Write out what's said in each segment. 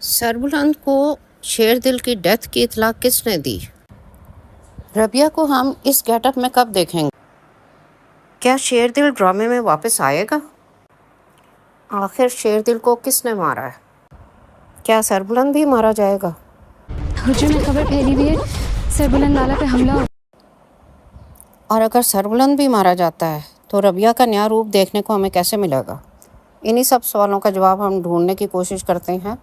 सरबुलंद को शेरदिल की डेथ की इत्तला किसने दी? रबिया को हम इस गेटअप में कब देखेंगे? क्या शेरदिल ड्रामे में वापस आएगा? आखिर शेरदिल को किसने मारा है? क्या सरबुलंद भी मारा जाएगा? हुजूम में खबर फैली हुई है सरबुलंद लाला पे हमला हो। और अगर सरबुलंद भी मारा जाता है तो रबिया का नया रूप देखने को हमें कैसे मिलेगा? इन्हीं सब सवालों का जवाब हम ढूंढने की कोशिश करते हैं।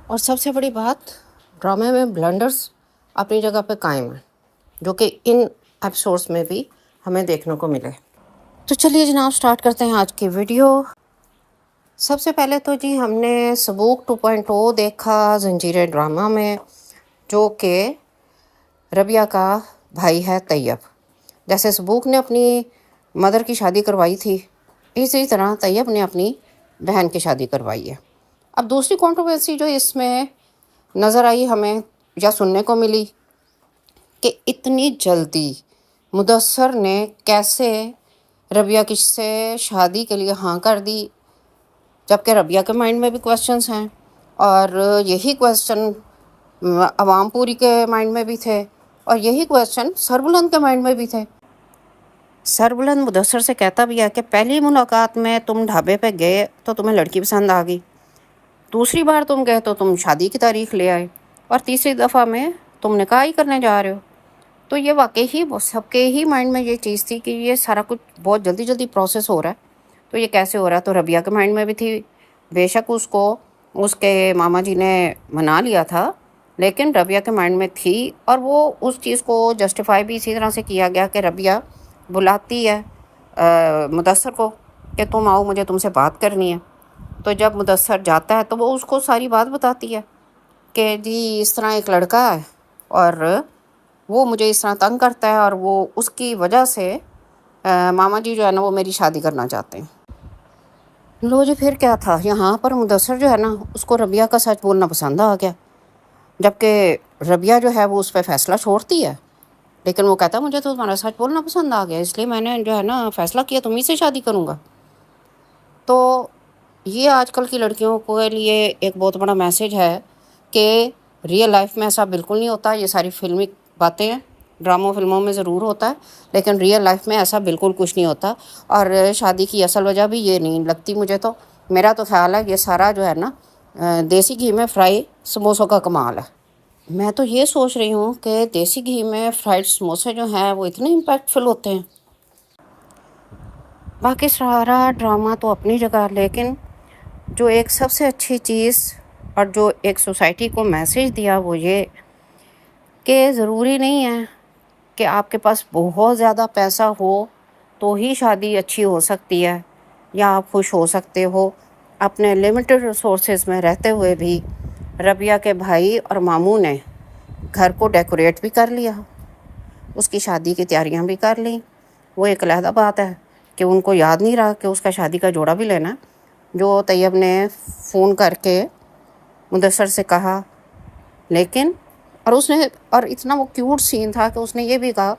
और सबसे बड़ी बात, ड्रामे में ब्लंडर्स अपनी जगह पे कायम है, जो कि इन एपिसोड्स में भी हमें देखने को मिले। तो चलिए जनाब, स्टार्ट करते हैं आज की वीडियो। सबसे पहले तो जी हमने सबूक 2.0 देखा जंजीरे ड्रामा में, जो कि रबिया का भाई है तैयब। जैसे सबूक ने अपनी मदर की शादी करवाई थी, इसी तरह तैयब ने अपनी बहन की शादी करवाई है। अब दूसरी कंट्रोवर्सी जो इसमें नज़र आई हमें या सुनने को मिली कि इतनी जल्दी मुदस्सर ने कैसे रबिया की से शादी के लिए हाँ कर दी, जबकि रबिया के माइंड में भी क्वेश्चंस हैं और यही क्वेश्चन अवाम पूरी के माइंड में भी थे और यही क्वेश्चन सरबुलंद के माइंड में भी थे। सरबुलंद मुदस्सर से कहता भी है कि पहली मुलाकात में तुम ढाबे पे गए तो तुम्हें लड़की पसंद आ गई, दूसरी बार तुम गए तो तुम शादी की तारीख ले आए और तीसरी दफ़ा में तुम निकाह ही करने जा रहे हो। तो ये वाकई ही सबके ही माइंड में ये चीज़ थी कि ये सारा कुछ बहुत जल्दी जल्दी प्रोसेस हो रहा है, तो ये कैसे हो रहा है। तो रबिया के माइंड में भी थी, बेशक उसको उसके मामा जी ने मना लिया था, लेकिन रबिया के माइंड में थी और वो उस चीज़ को जस्टिफाई भी इसी तरह से किया गया कि रबिया बुलाती है मुदस्सर को कि तुम आओ, मुझे तुमसे बात करनी है। तो जब मुदस्सर जाता है तो वो उसको सारी बात बताती है कि जी इस तरह एक लड़का है और वो मुझे इस तरह तंग करता है और वो उसकी वजह से मामा जी जो है ना वो मेरी शादी करना चाहते हैं। लो जी, फिर क्या था, यहाँ पर मुदस्सर जो है ना उसको रबिया का सच बोलना पसंद आ गया, जबकि रबिया जो है वो उस पर फैसला छोड़ती है, लेकिन वो कहता है मुझे तो तुम्हारा सच बोलना पसंद आ गया, इसलिए मैंने जो है ना फ़ैसला किया तुम्ही से शादी करूँगा। तो ये आजकल की लड़कियों के लिए एक बहुत बड़ा मैसेज है कि रियल लाइफ में ऐसा बिल्कुल नहीं होता। ये सारी फिल्मी बातें हैं, ड्रामों फिल्मों में ज़रूर होता है, लेकिन रियल लाइफ में ऐसा बिल्कुल कुछ नहीं होता। और शादी की असल वजह भी ये नहीं लगती मुझे। तो मेरा तो ख्याल है ये सारा जो है ना देसी घी में फ्राई समोसों का कमाल है। मैं तो ये सोच रही हूँ कि देसी घी में फ्राइड समोसे जो हैं वो इतने इम्पैक्टफुल होते हैं। बाकी सारा ड्रामा तो अपनी जगह, लेकिन जो एक सबसे अच्छी चीज़ और जो एक सोसाइटी को मैसेज दिया वो ये कि ज़रूरी नहीं है कि आपके पास बहुत ज़्यादा पैसा हो तो ही शादी अच्छी हो सकती है या आप खुश हो सकते हो। अपने लिमिटेड रिसोर्सेज में रहते हुए भी रबिया के भाई और मामू ने घर को डेकोरेट भी कर लिया, उसकी शादी की तैयारियां भी कर ली। वो एक अलहदा बात है कि उनको याद नहीं रहा कि उसका शादी का जोड़ा भी लेना, जो तैयब ने फ़ोन करके मुदस्सर से कहा। लेकिन और इतना वो क्यूट सीन था कि उसने ये भी कहा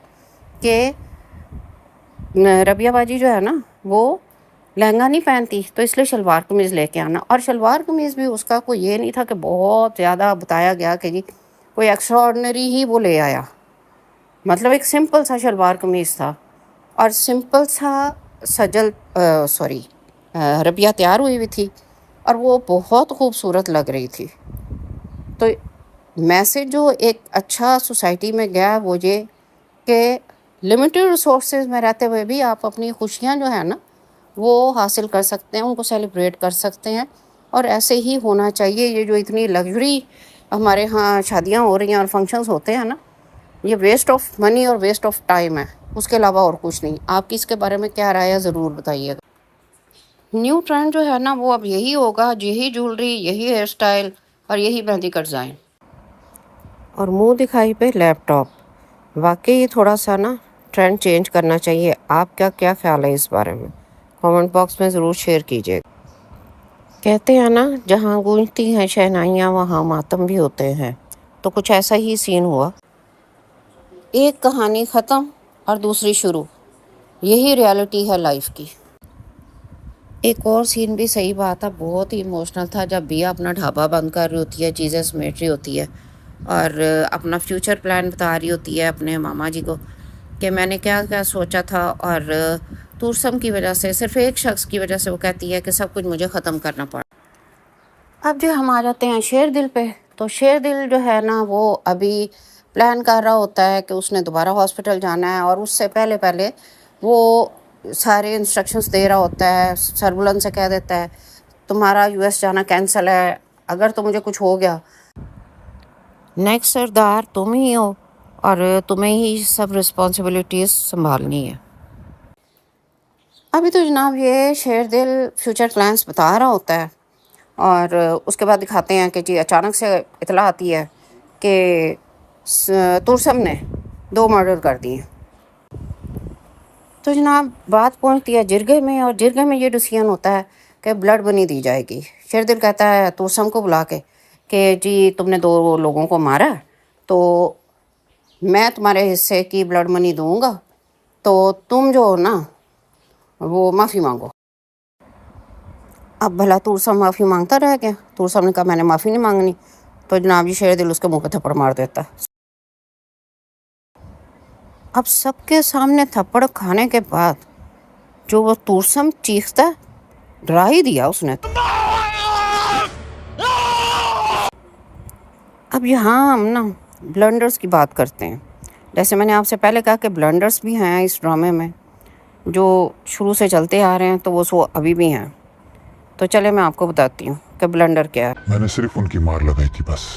कि रबिया बाजी जो है ना वो लहंगा नहीं पहनती तो इसलिए शलवार कमीज़ लेके आना। और शलवार कमीज़ भी उसका कोई ये नहीं था कि बहुत ज़्यादा बताया गया कि जी कोई एक्स्ट्रा ऑर्डिनरी ही वो ले आया, मतलब एक सिंपल सा शलवार कमीज़ था और सिंपल सा रबिया तैयार हुई हुई थी और वो बहुत खूबसूरत लग रही थी। तो मैसेज जो एक अच्छा सोसाइटी में गया वो ये कि लिमिटेड रिसोर्सेज में रहते हुए भी आप अपनी खुशियाँ जो है ना वो हासिल कर सकते हैं, उनको सेलिब्रेट कर सकते हैं और ऐसे ही होना चाहिए। ये जो इतनी लग्जरी हमारे यहाँ शादियाँ हो रही हैं और फंक्शंस होते हैं ना, ये वेस्ट ऑफ मनी और वेस्ट ऑफ टाइम है, उसके अलावा और कुछ नहीं। आपकी इसके बारे में क्या राय है ज़रूर बताइएगा। न्यू ट्रेंड जो है ना वो अब यही होगा, यही ज्वेलरी, यही हेयर स्टाइल और यही मेहंदी का डिज़ाइन और मुंह दिखाई पे लैपटॉप। वाकई थोड़ा सा ना ट्रेंड चेंज करना चाहिए। आपका क्या ख्याल है इस बारे में? कमेंट बॉक्स में ज़रूर शेयर कीजिएगा। कहते हैं ना जहाँ गूंजती हैं शहनाइयाँ वहाँ मातम भी होते हैं, तो कुछ ऐसा ही सीन हुआ। एक कहानी ख़त्म और दूसरी शुरू, यही रियलिटी है लाइफ की। एक और सीन भी सही बात है, बहुत ही इमोशनल था जब बिया अपना ढाबा बंद कर रही होती है, चीज़ें समेट रही होती है और अपना फ्यूचर प्लान बता रही होती है अपने मामा जी को कि मैंने क्या क्या सोचा था। और तुरसम की वजह से, सिर्फ एक शख्स की वजह से वो कहती है कि सब कुछ मुझे ख़त्म करना पड़ा। अब जो हम आ जाते हैं शेर दिल पे, तो शेर दिल जो है ना वो अभी प्लान कर रहा होता है कि उसने दोबारा हॉस्पिटल जाना है और उससे पहले पहले वो सारे इंस्ट्रक्शंस दे रहा होता है। सरबुलंद से कह देता है तुम्हारा यूएस जाना कैंसिल है, अगर तो मुझे कुछ हो गया नेक्स्ट सरदार तुम ही हो और तुम्हें ही सब रिस्पॉन्सिबिलिटीज़ संभालनी है। अभी तो जनाब ये शेर दिल फ्यूचर प्लान्स बता रहा होता है और उसके बाद दिखाते हैं कि जी अचानक से इतला आती है कि तुरसम ने 2 मर्डर कर दिए। तो जनाब बात पहुंचती है जिरगे में और जिरगे में ये डिसीजन होता है कि ब्लड मनी दी जाएगी। शेर दिल कहता है तुरसम को बुला के कि जी तुमने 2 लोगों को मारा तो मैं तुम्हारे हिस्से की ब्लड मनी दूंगा, तो तुम जो हो ना वो माफ़ी मांगो। अब भला तुरसम माफ़ी मांगता रह गया। तुरसम ने कहा मैंने माफ़ी नहीं मांगनी। तो जनाब जी शेर दिल उसके मुंह पे थप्पड़ मार देता। अब सबके सामने थप्पड़ खाने के बाद जो वो तुरसम चीखता है, डरा ही दिया उसने। अब यहाँ हम ना ब्लंडर्स की बात करते हैं। जैसे मैंने आपसे पहले कहा कि ब्लंडर्स भी हैं इस ड्रामे में जो शुरू से चलते आ रहे हैं, तो वो अभी भी हैं। तो चले मैं आपको बताती हूँ कि ब्लंडर क्या है। मैंने सिर्फ उनकी मार लगाई थी बस।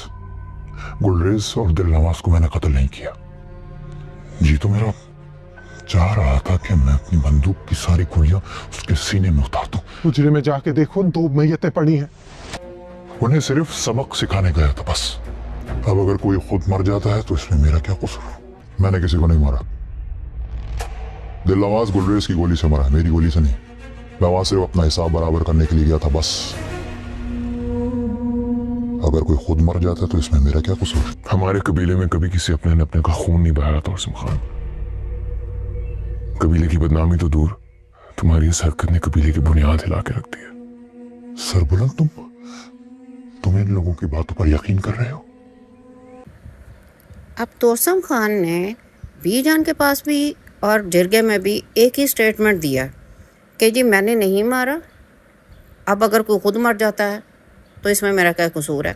गुलरेज और दिलनवाज को मैंने कत्ल नहीं किया। जी तो मेरा चाह रहा था कि मैं अपनी बंदूक की सारी गोलियां उसके सीने में उतार दूं। उजरे में जाके देखो 2 मैयतें पड़ी हैं। उन्हें सिर्फ सबक सिखाने गया था बस। अब अगर कोई खुद मर जाता है तो इसमें मेरा क्या कसूर? मैंने किसी को नहीं मारा। दिलनवाज गुलरेज की गोली से मरा, मेरी गोली से नहीं। मैं वहां सिर्फ अपना हिसाब बराबर करने के लिए गया था बस। अगर कोई खुद मर जाता है तो इसमें मेरा क्या कसूर? हमारे कबीले में कभी किसी अपने ने अपने का खून नहीं बहाया था तुरसम खान। कबीले की बदनामी तो दूर, तुम्हारी इस हरकत ने कबीले की बुनियाद हिला के रख दी है। सरबुलंद तुम इन लोगों की बातों पर यकीन कर रहे हो? अब तुरसम खान ने बीजान के पास भी और जिरगे में भी एक ही स्टेटमेंट दिया कि जी मैंने नहीं मारा। अब अगर कोई खुद मर जाता है तो इसमें मेरा क्या कसूर है?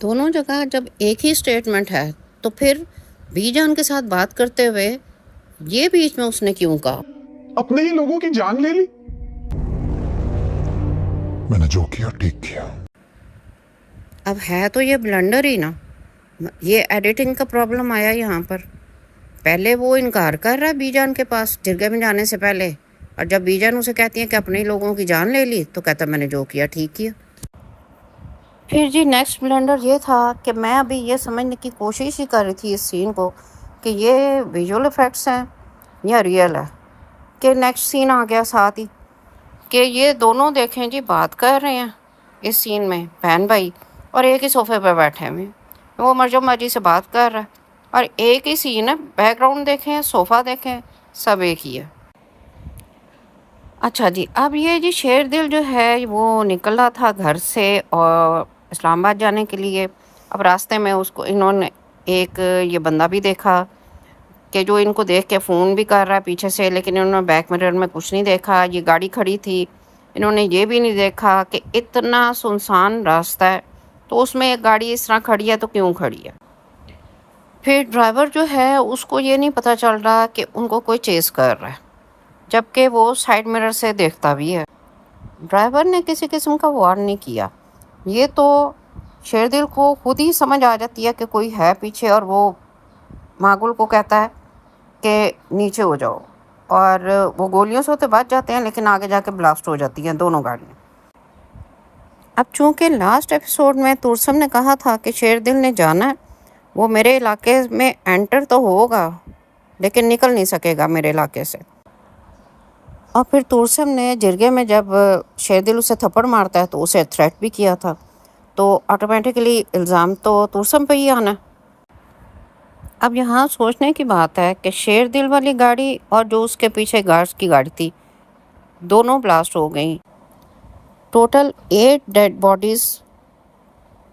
दोनों जगह जब एक ही स्टेटमेंट है तो फिर बीजान के साथ बात करते हुए ये बीच में उसने क्यों कहा? अपने ही लोगों की जान ले ली। मैंने जो किया ठीक किया। अब है तो ये ब्लंडर ही ना, ये एडिटिंग का प्रॉब्लम आया यहाँ पर। पहले वो इनकार कर रहा है बीजान के पास जिरगे में जाने से पहले, और जब बीजान उसे कहती है कि अपने ही लोगों की जान ले ली तो कहता मैंने जो किया ठीक किया। फिर जी नेक्स्ट ब्लंडर ये था कि मैं अभी ये समझने की कोशिश ही कर रही थी इस सीन को कि ये विजुअल इफ़ेक्ट्स हैं या रियल है, कि नेक्स्ट सीन आ गया साथ ही कि ये दोनों देखें जी बात कर रहे हैं इस सीन में, बहन भाई, और एक ही सोफे पर बैठे हुए, वो मर्जी से बात कर रहा है और एक ही सीन है। बैकग्राउंड देखें, सोफ़ा देखें, सब एक ही है। अच्छा जी, अब ये जी शेर दिल जो है वो निकला था घर से और इस्लामाबाद जाने के लिए। अब रास्ते में उसको इन्होंने एक ये बंदा भी देखा कि जो इनको देख के फ़ोन भी कर रहा है पीछे से, लेकिन इन्होंने बैक मिरर में कुछ नहीं देखा। ये गाड़ी खड़ी थी, इन्होंने ये भी नहीं देखा कि इतना सुनसान रास्ता है तो उसमें एक गाड़ी इस तरह खड़ी है तो क्यों खड़ी है। फिर ड्राइवर जो है उसको ये नहीं पता चल रहा कि उनको कोई चेस कर रहा है, जबकि वो साइड मिरर से देखता भी है। ड्राइवर ने किसी किस्म का वार्न नहीं किया। ये तो शेरदिल को खुद ही समझ आ जाती है कि कोई है पीछे, और वो मागुल को कहता है कि नीचे हो जाओ, और वो गोलियों से तो बच जाते हैं लेकिन आगे जाके ब्लास्ट हो जाती हैं दोनों गाड़ियाँ। अब चूँकि लास्ट एपिसोड में तुरसम ने कहा था कि शेरदिल ने जाना है, वो मेरे इलाके में एंटर तो होगा लेकिन निकल नहीं सकेगा मेरे इलाके से। और फिर तुरसम ने जिरगे में जब शेरदिल उसे थप्पड़ मारता है तो उसे थ्रेट भी किया था, तो ऑटोमेटिकली इल्ज़ाम तो तुरसम पे ही आना। अब यहाँ सोचने की बात है कि शेरदिल वाली गाड़ी और जो उसके पीछे गार्ड्स की गाड़ी थी, दोनों ब्लास्ट हो गई। टोटल 8 डेड बॉडीज़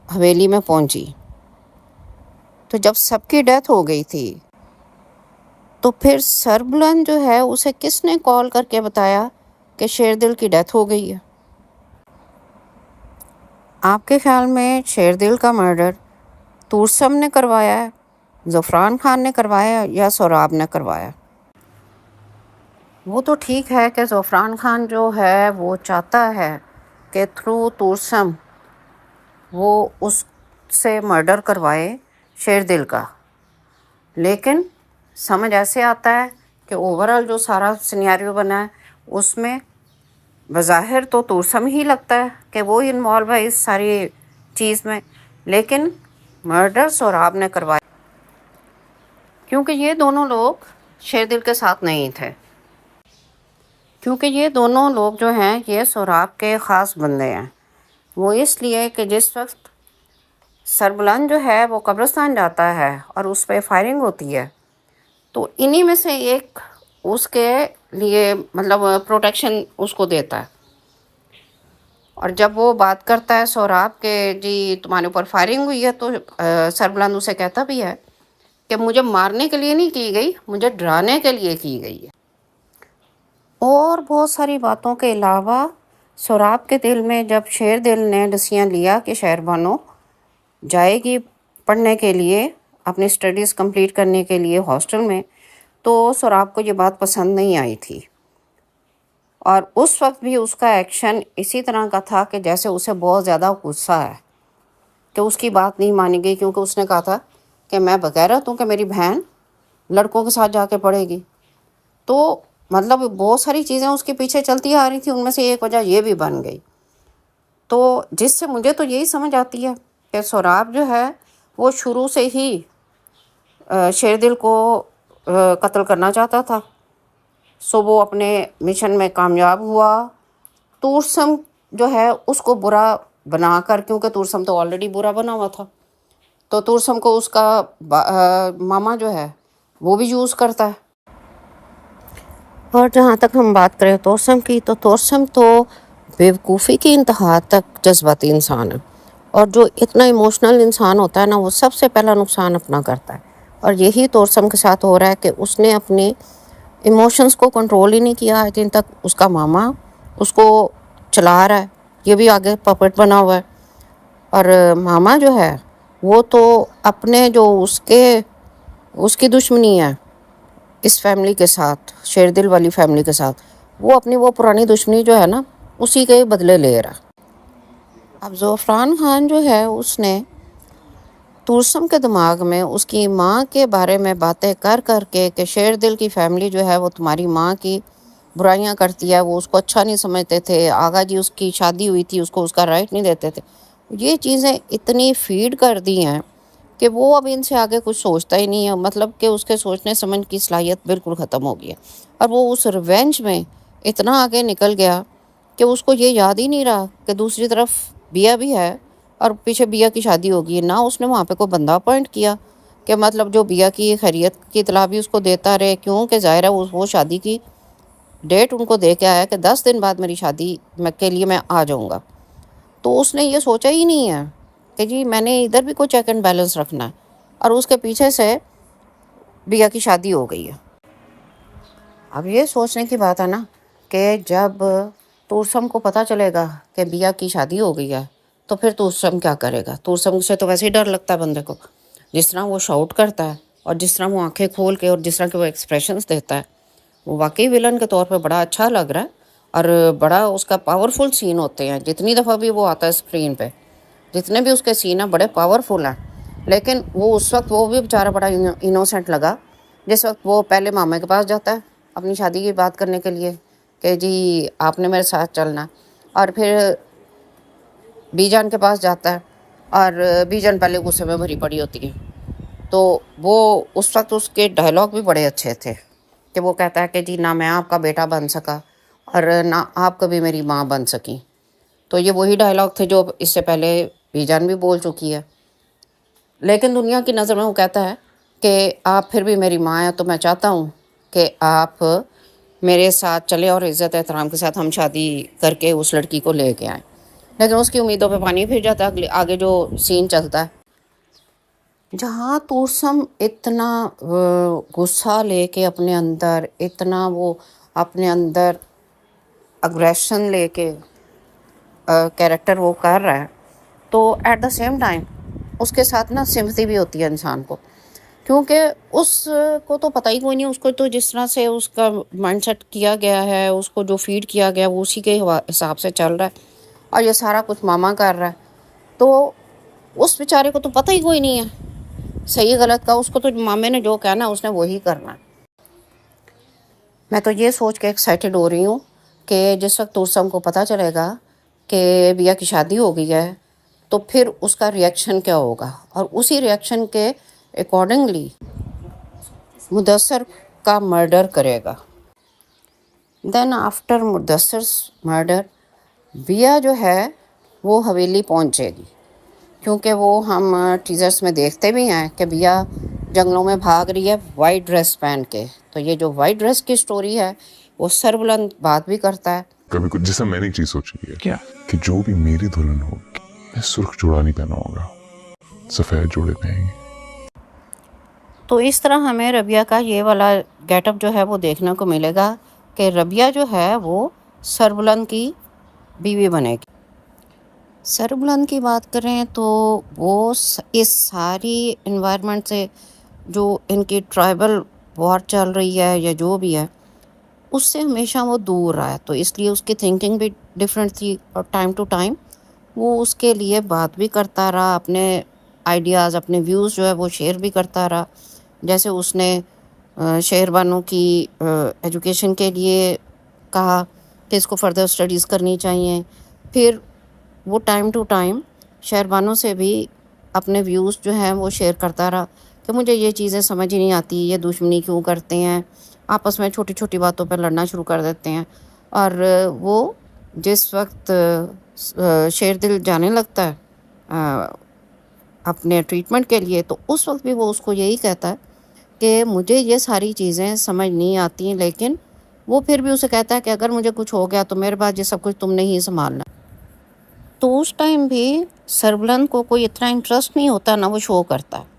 हवेली में पहुंची। तो जब सबकी डेथ हो गई थी तो फिर सरबुलंद जो है उसे किसने कॉल करके बताया कि शेरदिल की डेथ हो गई है? आपके ख्याल में शेरदिल का मर्डर तुर्सम ने करवाया है, ज़फ़रान खान ने करवाया या सोराब ने करवाया? वो तो ठीक है कि ज़फ़रान खान जो है वो चाहता है कि थ्रू तुर्सम वो उससे मर्डर करवाए शेरदिल का, लेकिन समझ ऐसे आता है कि ओवरऑल जो सारा सिनेरियो बना है उसमें बज़ाहिर तो तुर्सम ही लगता है कि वो इन्वॉल्व है इस सारी चीज़ में, लेकिन मर्डर सोराब ने करवाया क्योंकि ये दोनों लोग शेरदिल के साथ नहीं थे। क्योंकि ये दोनों लोग जो हैं ये सोराब के ख़ास बंदे हैं। वो इसलिए कि जिस वक्त सरबुलंद जो है वो कब्रिस्तान जाता है और उस पर फायरिंग होती है तो इन्हीं में से एक उसके लिए मतलब प्रोटेक्शन उसको देता है। और जब वो बात करता है सोराब के जी तुम्हारे ऊपर फायरिंग हुई है तो सरबुलंद उसे कहता भी है कि मुझे मारने के लिए नहीं की गई, मुझे डराने के लिए की गई है। और बहुत सारी बातों के अलावा सोराब के दिल में जब शेरदिल ने डिसीजन लिया कि शहरबानो जाएगी पढ़ने के लिए अपनी स्टडीज़ कंप्लीट करने के लिए हॉस्टल में, तो सोराब को ये बात पसंद नहीं आई थी। और उस वक्त भी उसका एक्शन इसी तरह का था कि जैसे उसे बहुत ज़्यादा गुस्सा है कि उसकी बात नहीं मानी गई, क्योंकि उसने कहा था कि मैं बगैरत हूँ कि मेरी बहन लड़कों के साथ जाके पढ़ेगी। तो मतलब बहुत सारी चीज़ें उसके पीछे चलती आ रही थी, उनमें से एक वजह ये भी बन गई। तो जिससे मुझे तो यही समझ आती है कि सोराब जो है वो शुरू से ही शेरदिल को कत्ल करना चाहता था। सो वो अपने मिशन में कामयाब हुआ। तुर्सम जो है उसको बुरा बनाकर, क्योंकि तुर्सम तो ऑलरेडी बुरा बना हुआ था, तो तुर्सम को उसका मामा जो है वो भी यूज़ करता है। और जहाँ तक हम बात करें तुर्सम की, तो तुर्सम तो बेवकूफ़ी की इंतहा तक जज्बाती इंसान है। और जो इतना इमोशनल इंसान होता है ना, वो सबसे पहला नुकसान अपना करता है। और यही तुर्सम के साथ हो रहा है कि उसने अपने इमोशंस को कंट्रोल ही नहीं किया है। दिन तक उसका मामा उसको चला रहा है, ये भी आगे पपेट बना हुआ है। और मामा जो है वो तो अपने जो उसकी दुश्मनी है इस फैमिली के साथ, शेरदिल वाली फैमिली के साथ, वो अपनी वो पुरानी दुश्मनी जो है ना उसी के बदले ले रहा। अब ज़फ़रान खान जो है उसने तुर्सम के दिमाग में उसकी माँ के बारे में बातें कर कर के कि शेरदिल की फैमिली जो है वो तुम्हारी माँ की बुराइयां करती है, वो उसको अच्छा नहीं समझते थे, आगा जी उसकी शादी हुई थी उसको उसका राइट नहीं देते थे, ये चीज़ें इतनी फीड कर दी हैं कि वो अब इनसे आगे कुछ सोचता ही नहीं है। मतलब कि उसके सोचने समझ की सलाहियत बिल्कुल ख़त्म हो गई है। और वो उस रिवेंज में इतना आगे निकल गया कि उसको ये याद ही नहीं रहा कि दूसरी तरफ बिया भी है और पीछे बिया की शादी होगी। ना उसने वहाँ पे कोई बंदा अपॉइंट किया कि मतलब जो बिया की खैरियत की इतला भी उसको देता रहे, क्योंकि ज़ाहिर है वो शादी की डेट उनको दे के आया कि 10 दिन बाद मेरी शादी के लिए मैं आ जाऊँगा। तो उसने ये सोचा ही नहीं है कि जी मैंने इधर भी कोई चेक एंड बैलेंस रखना है, और उसके पीछे से बिया की शादी हो गई है। अब ये सोचने की बात है ना कि जब तुर्सम को पता चलेगा कि बिया की शादी हो गई है तो फिर तुर्सम क्या करेगा? तुर्सम से तो वैसे ही डर लगता है बंदे को। जिस तरह वो शाउट करता है और जिस तरह वो आंखें खोल के और जिस तरह के वो एक्सप्रेशंस देता है, वो वाकई विलन के तौर पे बड़ा अच्छा लग रहा है। और बड़ा उसका पावरफुल सीन होते हैं, जितनी दफ़ा भी वो आता है स्क्रीन पे, जितने भी उसके सीन हैं बड़े पावरफुल हैं। लेकिन वो उस वक्त वो भी बेचारा बड़ा इनोसेंट लगा जिस वक्त वो पहले मामा के पास जाता है अपनी शादी की बात करने के लिए कि जी आपने मेरे साथ चलना, और फिर बीजान के पास जाता है और बीजान पहले गुस्से में भरी पड़ी होती है। तो वो उस वक्त उसके डायलॉग भी बड़े अच्छे थे कि वो कहता है कि जी ना मैं आपका बेटा बन सका और ना आप कभी मेरी माँ बन सकी। तो ये वही डायलॉग थे जो इससे पहले बीजान भी बोल चुकी है। लेकिन दुनिया की नज़र में वो कहता है कि आप फिर भी मेरी माँ हैं, तो मैं चाहता हूँ कि आप मेरे साथ चले और इज़्ज़त एहतराम के साथ हम शादी करके उस लड़की को लेके आए। लेकिन उसकी उम्मीदों पे पानी फिर जाता है। आगे जो सीन चलता है, जहाँ तूसम इतना गुस्सा लेके अपने अंदर, इतना वो अपने अंदर अग्रेशन लेके कैरेक्टर वो कर रहा है, तो एट द सेम टाइम उसके साथ ना सिम्पथी भी होती है इंसान को, क्योंकि उसको तो पता ही कोई नहीं, उसको तो जिस तरह से उसका माइंडसेट किया गया है, उसको जो फीड किया गया वो उसी के हिसाब से चल रहा है, और ये सारा कुछ मामा कर रहा है। तो उस बेचारे को तो पता ही कोई नहीं है सही गलत का, उसको तो मामे ने जो कहना उसने वही करना है। मैं तो ये सोच के एक्साइटेड हो रही हूँ कि जिस वक्त तुरसम को पता चलेगा कि बिया की शादी हो गई है, तो फिर उसका रिएक्शन क्या होगा, और उसी रिएक्शन के अकॉर्डिंगली मुदस्सर का मर्डर करेगा। देन आफ्टर मुदस्सर मर्डर, बिया जो है वो हवेली पहुंचेगी, क्योंकि वो हम टीजर्स में देखते भी हैं कि बिया जंगलों में भाग रही है वाइट ड्रेस पहन के। तो ये जो वाइट ड्रेस की स्टोरी है वो सरबुलंद बात भी करता है। कभी कुछ जैसा मैंने एक चीज सोची है क्या? कि जो भी मेरी दुल्हन होगी, मैं सुर्ख जोड़ा नहीं पहना होगा, सफेद जोड़े पहनेंगे। तो इस तरह हमें रबिया का ये वाला गेटअप जो है वो देखने को मिलेगा कि रबिया जो है वो सरबुलंद की बीवी बनेगी। सरबुलंद की बात करें तो वो इस सारी इन्वायरमेंट से, जो इनकी ट्राइबल वॉर चल रही है या जो भी है, उससे हमेशा वो दूर रहा है। तो इसलिए उसकी थिंकिंग भी डिफरेंट थी, और टाइम टू टाइम वो उसके लिए बात भी करता रहा, अपने आइडियाज़, अपने व्यूज़ जो है वो शेयर भी करता रहा। जैसे उसने शहरबानों की एजुकेशन के लिए कहा कि इसको फर्दर स्टडीज़ करनी चाहिए। फिर वो टाइम टू टाइम शहरबानों से भी अपने व्यूज़ जो हैं वो शेयर करता रहा कि मुझे ये चीज़ें समझ ही नहीं आती, ये दुश्मनी क्यों करते हैं, आपस में छोटी छोटी बातों पर लड़ना शुरू कर देते हैं। और वो जिस वक्त शेर दिल जाने लगता है अपने ट्रीटमेंट के लिए, तो उस वक्त भी वो उसको यही कहता है कि मुझे ये सारी चीज़ें समझ नहीं आती, लेकिन वो फिर भी उसे कहता है कि अगर मुझे कुछ हो गया तो मेरे बाद ये सब कुछ तुमने ही संभालना। तो उस टाइम भी सरबुलंद को कोई इतना इंटरेस्ट नहीं होता ना वो शो करता है।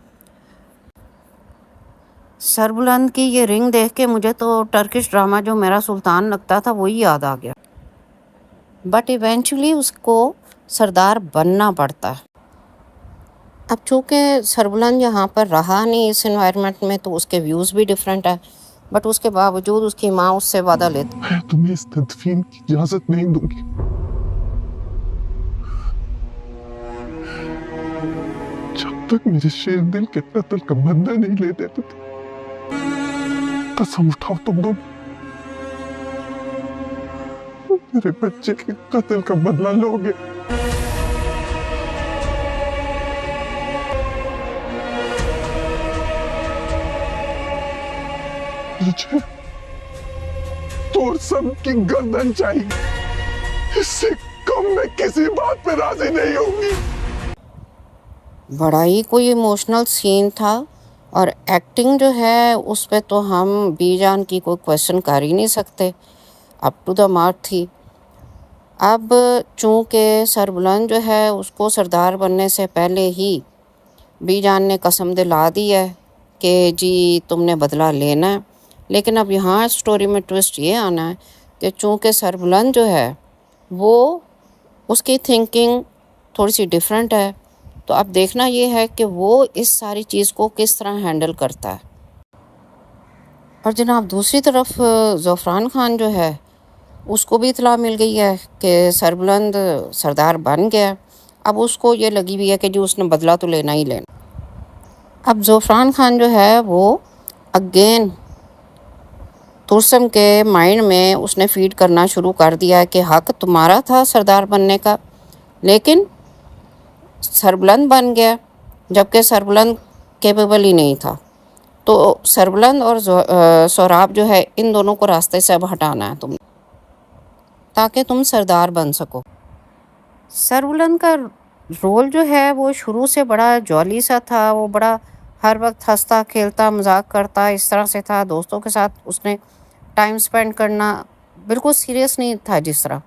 सरबुलंद की ये रिंग देख के मुझे तो टर्किश ड्रामा जो मेरा सुल्तान लगता था वही याद आ गया। बट इवेंचुअली उसको सरदार बनना पड़ता है। अब चूँकि सरबुलंद यहाँ पर रहा नहीं इस एनवायरनमेंट में, तो उसके व्यूज़ भी डिफरेंट है, बट उसके बावजूद उसकी माँ उससे वादा लेती। मैं तुम्हें इस तदफीन की इजाजत नहीं दूंगी। जब तक मेरे शेर दिल के कत्ल का बदला नहीं ले देते थे। कसम उठाओ तुम दोनों, मेरे बच्चे के कत्ल का बदला लोगे। मुझे तुरसम की गर्दन चाहिए, इससे कम मैं किसी बात पे राजी नहीं होंगी। बड़ा ही कोई इमोशनल सीन था, और एक्टिंग जो है उस पे तो हम बीजान की कोई क्वेश्चन कर ही नहीं सकते, अप टू द मार्क थी। अब चूँकि सरबुलंद जो है उसको सरदार बनने से पहले ही बीजान ने कसम दिला दी है कि जी तुमने बदला लेना है। लेकिन अब यहाँ स्टोरी में ट्विस्ट ये आना है कि चूँकि सरबुलंद जो है वो उसकी थिंकिंग थोड़ी सी डिफरेंट है, तो अब देखना ये है कि वो इस सारी चीज़ को किस तरह हैंडल करता है। और जनाब दूसरी तरफ ज़फ़रान खान जो है उसको भी इतला मिल गई है कि सरबुलंद सरदार बन गया। अब उसको ये लगी हुई है कि जो उसने बदला तो लेना ही लेना। अब ज़फ़रान खान जो है वो अगेन तुरसम के माइंड में उसने फीड करना शुरू कर दिया कि हक तुम्हारा था सरदार बनने का, लेकिन सरबुलंद बन गया, जबकि सरबुलंद कैपेबल ही नहीं था। तो सरबुलंद और सोहराब जो है इन दोनों को रास्ते से अब हटाना है तुमने, ताकि तुम सरदार बन सको। सरबुलंद का रोल जो है वो शुरू से बड़ा जॉली सा था, वो बड़ा हर वक्त हंसता खेलता मजाक करता इस तरह से था। दोस्तों के साथ उसने टाइम स्पेंड करना बिल्कुल सीरियस नहीं था जिस तरह।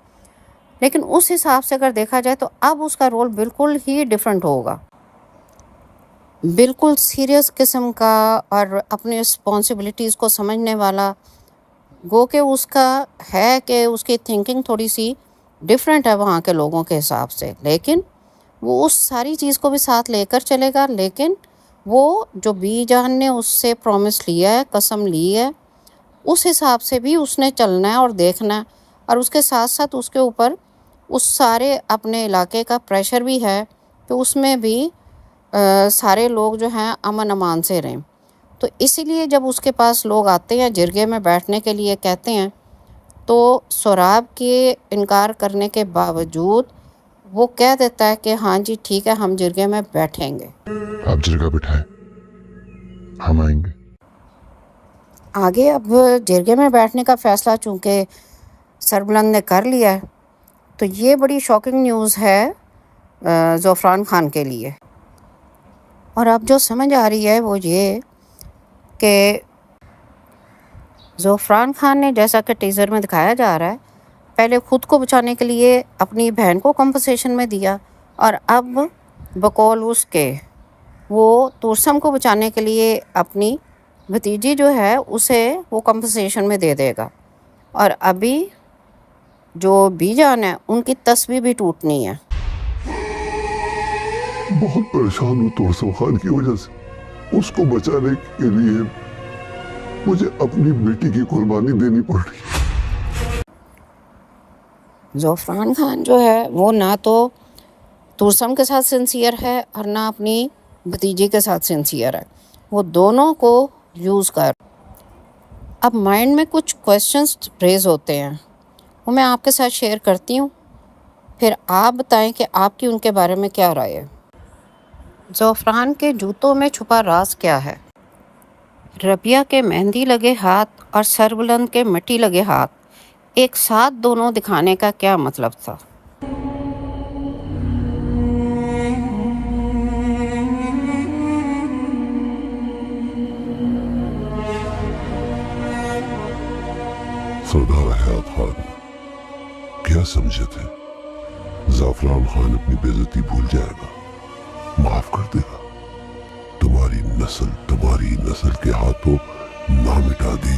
लेकिन उस हिसाब से अगर देखा जाए तो अब उसका रोल बिल्कुल ही डिफरेंट होगा, बिल्कुल सीरियस किस्म का और अपनी रिस्पॉन्सिबिलिटीज़ को समझने वाला। गो के उसका है कि उसकी थिंकिंग थोड़ी सी डिफरेंट है वहाँ के लोगों के हिसाब से, लेकिन वो उस सारी चीज़ को भी साथ लेकर चलेगा। लेकिन वो जो बीजान ने उससे प्रॉमिस लिया है, कसम ली है, उस हिसाब से भी उसने चलना है और देखना है। और उसके साथ साथ उसके ऊपर उस सारे अपने इलाके का प्रेशर भी है कि उसमें भी सारे लोग जो हैं अमन अमान से रहें। तो इसीलिए जब उसके पास लोग आते हैं जिरगे में बैठने के लिए कहते हैं, तो सोराब के इनकार करने के बावजूद वो कह देता है कि हाँ जी ठीक है, हम जिरगे में बैठेंगे। आप जिरगा बिठाएं, हम आएंगे। आगे अब जिरगे में बैठने का फ़ैसला चूँकि सरबुलंद ने कर लिया है, तो ये बड़ी शॉकिंग न्यूज़ है ज़फ़रान ख़ान के लिए। और अब जो समझ आ रही है वो ये कि ज़फ़रान ख़ान ने, जैसा कि टीज़र में दिखाया जा रहा है, पहले ख़ुद को बचाने के लिए अपनी बहन को कंपनसेशन में दिया, और अब बकौल उसके वो तुरसम को बचाने के लिए अपनी भतीजी जो है उसे वो कंपनसेशन में दे देगा। और अभी जो बीजान है उनकी तस्वीर भी टूटनी है। बहुत परेशान हूँ तुरसम खान की वजह से। उसको बचाने के लिए मुझे अपनी बेटी की कुर्बानी देनी पड़ रही। ज़फ़रान ख़ान जो है वो ना तो तुरसम के साथ सिंसियर है और ना अपनी भतीजी के साथ सिंसियर है, वो दोनों को यूज़ कर। अब माइंड में कुछ क्वेश्चंस रेज होते हैं, वो मैं आपके साथ शेयर करती हूँ, फिर आप बताएं कि आपकी उनके बारे में क्या राय है। ज़फ़रान के जूतों में छुपा राज क्या है? रबिया के मेहंदी लगे हाथ और सरबुलंद के मिट्टी लगे हाथ एक साथ दोनों दिखाने का क्या मतलब था? सरदार हयात खान क्या समझे थे? ज़फ़रान खान अपनी बेइज्जती भूल जाएगा, माफ कर देगा। तुम्हारी नस्ल के हाथों ना मिटा दी,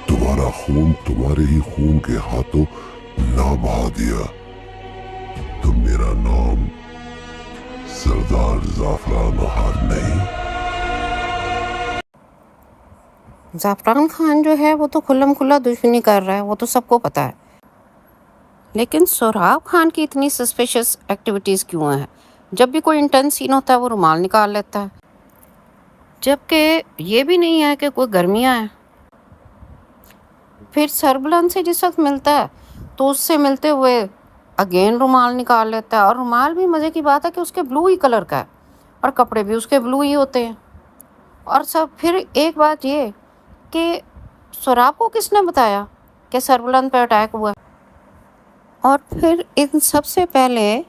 तुम्हारा खून तुम्हारे ही खून के हाथों ना बहा दिया, तो मेरा नाम सरदार ज़फ़रान खान नहीं। ज़फ़रान ख़ान जो है वो तो खुल्लम खुल्ला दुश्मनी कर रहा है, वो तो सबको पता है। लेकिन सोराब खान की इतनी सस्पिशियस एक्टिविटीज़ क्यों हैं? जब भी कोई इंटेंस सीन होता है वो रुमाल निकाल लेता है, जबकि ये भी नहीं है कि कोई गर्मियाँ हैं। फिर सरबुलंद से जिस वक्त मिलता है तो उससे मिलते हुए अगेन रुमाल निकाल लेता है, और रुमाल भी मज़े की बात है कि उसके ब्लू ही कलर का है और कपड़े भी उसके ब्लू ही होते हैं। और सब फिर एक बात ये कि सोराब को किसने बताया कि सरबुलंद पर अटैक हुआ? और फिर इन सबसे पहले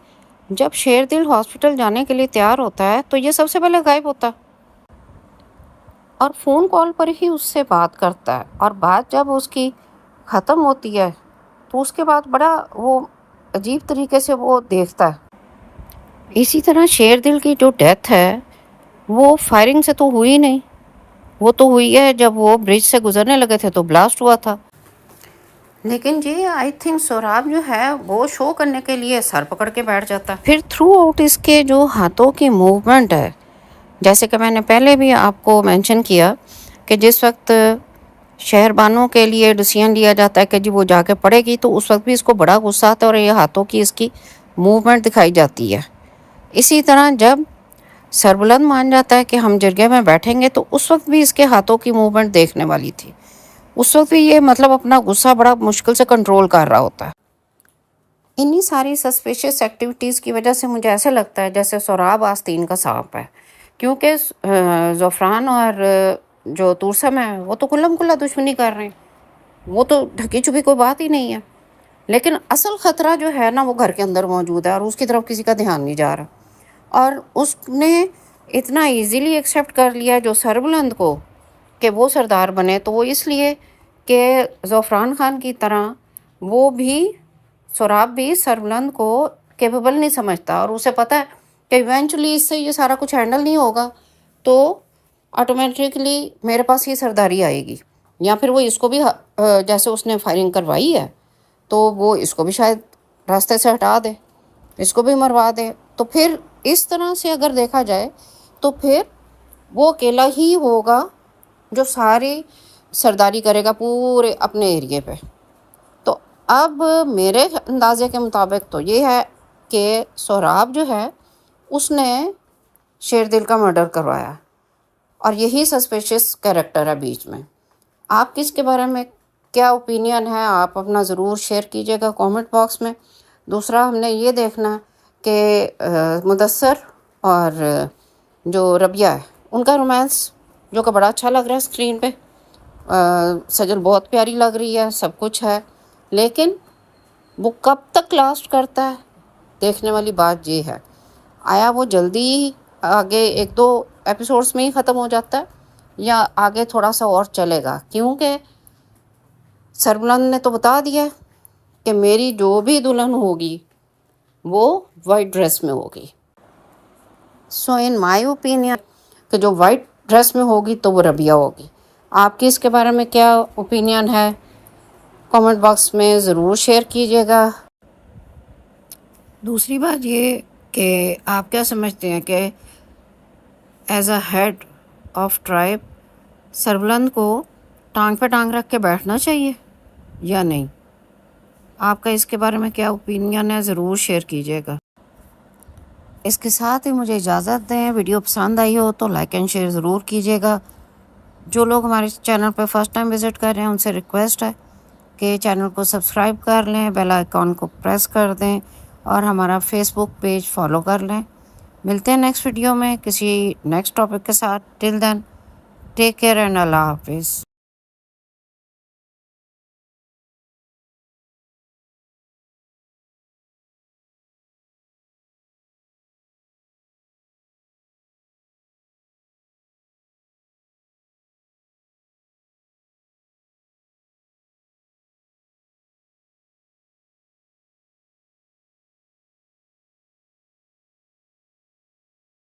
जब शेरदिल हॉस्पिटल जाने के लिए तैयार होता है तो ये सबसे पहले गायब होता है और फ़ोन कॉल पर ही उससे बात करता है, और बात जब उसकी ख़त्म होती है तो उसके बाद बड़ा वो अजीब तरीके से वो देखता है। इसी तरह शेरदिल की जो डेथ है वो फायरिंग से तो हुई नहीं, वो तो हुई है जब वो ब्रिज से गुजरने लगे थे तो ब्लास्ट हुआ था। लेकिन ये आई थिंक सोराब जो है वो शो करने के लिए सर पकड़ के बैठ जाता है। फिर थ्रू आउट इसके जो हाथों की मूवमेंट है, जैसे कि मैंने पहले भी आपको मेंशन किया कि जिस वक्त शहरबानों के लिए डिसीजन लिया जाता है कि जी वो जाके पढ़ेगी, तो उस वक्त भी इसको बड़ा गुस्सा आता है और ये हाथों की इसकी मूवमेंट दिखाई जाती है। इसी तरह जब सरबुलंद मान जाता है कि हम जिरगे में बैठेंगे तो उस वक्त भी इसके हाथों की मूवमेंट देखने वाली थी। उस वक्त भी ये मतलब अपना गुस्सा बड़ा मुश्किल से कंट्रोल कर रहा होता है। इन्हीं सारी सस्पिशियस एक्टिविटीज़ की वजह से मुझे ऐसे लगता है जैसे सोराब आस्तीन का सांप है, क्योंकि ज़फ़रान और जो तुरसम है वो तो कुल्लम कुल्ला दुश्मनी कर रहे हैं, वो तो ढकी छुपी कोई बात ही नहीं है। लेकिन असल ख़तरा जो है ना वो घर के अंदर मौजूद है और उसकी तरफ किसी का ध्यान नहीं जा रहा। और उसने इतना इजीली एक्सेप्ट कर लिया जो सरबुलंद को कि वो सरदार बने, तो वो इसलिए कि ज़फ़रान खान की तरह वो भी, सोहराब भी सरबुलंद को कैपेबल नहीं समझता और उसे पता है कि इवेंचुअली इससे ये सारा कुछ हैंडल नहीं होगा, तो ऑटोमेटिकली मेरे पास ही सरदारी आएगी, या फिर वो इसको भी जैसे उसने फायरिंग करवाई है तो वो इसको भी शायद रास्ते से हटा दे, इसको भी मरवा दे। तो फिर इस तरह से अगर देखा जाए तो फिर वो अकेला ही होगा जो सारी सरदारी करेगा पूरे अपने एरिए पे। तो अब मेरे अंदाजे के मुताबिक तो ये है कि सोहराब जो है उसने शेरदिल का मर्डर करवाया और यही सस्पिशियस कैरेक्टर है बीच में। आप किसके बारे में क्या ओपिनियन है, आप अपना ज़रूर शेयर कीजिएगा कमेंट बॉक्स में। दूसरा, हमने ये देखना कि मुदस्सर और जो रबिया है उनका रोमांस जो कि बड़ा अच्छा लग रहा है स्क्रीन पे। सजल बहुत प्यारी लग रही है, सब कुछ है, लेकिन वो कब तक लास्ट करता है देखने वाली बात ये है। आया वो जल्दी आगे 1-2 एपिसोड्स में ही ख़त्म हो जाता है या आगे थोड़ा सा और चलेगा, क्योंकि सरबुलंद ने तो बता दिया कि मेरी जो भी दुल्हन होगी वो वाइट ड्रेस में होगी। सो इन माय ओपिनियन कि जो वाइट ड्रेस में होगी तो वो रबिया होगी। आपकी इसके बारे में क्या ओपिनियन है कमेंट बॉक्स में ज़रूर शेयर कीजिएगा। दूसरी बात ये कि आप क्या समझते हैं कि as a head of tribe Sarbuland को टांग पे टांग रख के बैठना चाहिए या नहीं? आपका इसके बारे में क्या ओपिनियन है, ज़रूर शेयर कीजिएगा। इसके साथ ही मुझे इजाज़त दें। वीडियो पसंद आई हो तो लाइक एंड शेयर ज़रूर कीजिएगा। जो लोग हमारे चैनल पर फर्स्ट टाइम विज़िट कर रहे हैं उनसे रिक्वेस्ट है कि चैनल को सब्सक्राइब कर लें, बेल आइकॉन को प्रेस कर दें और हमारा फेसबुक पेज फॉलो कर लें। मिलते हैं नेक्स्ट वीडियो में किसी नेक्स्ट टॉपिक के साथ। Till then take care and अल्लाह हाफिज़।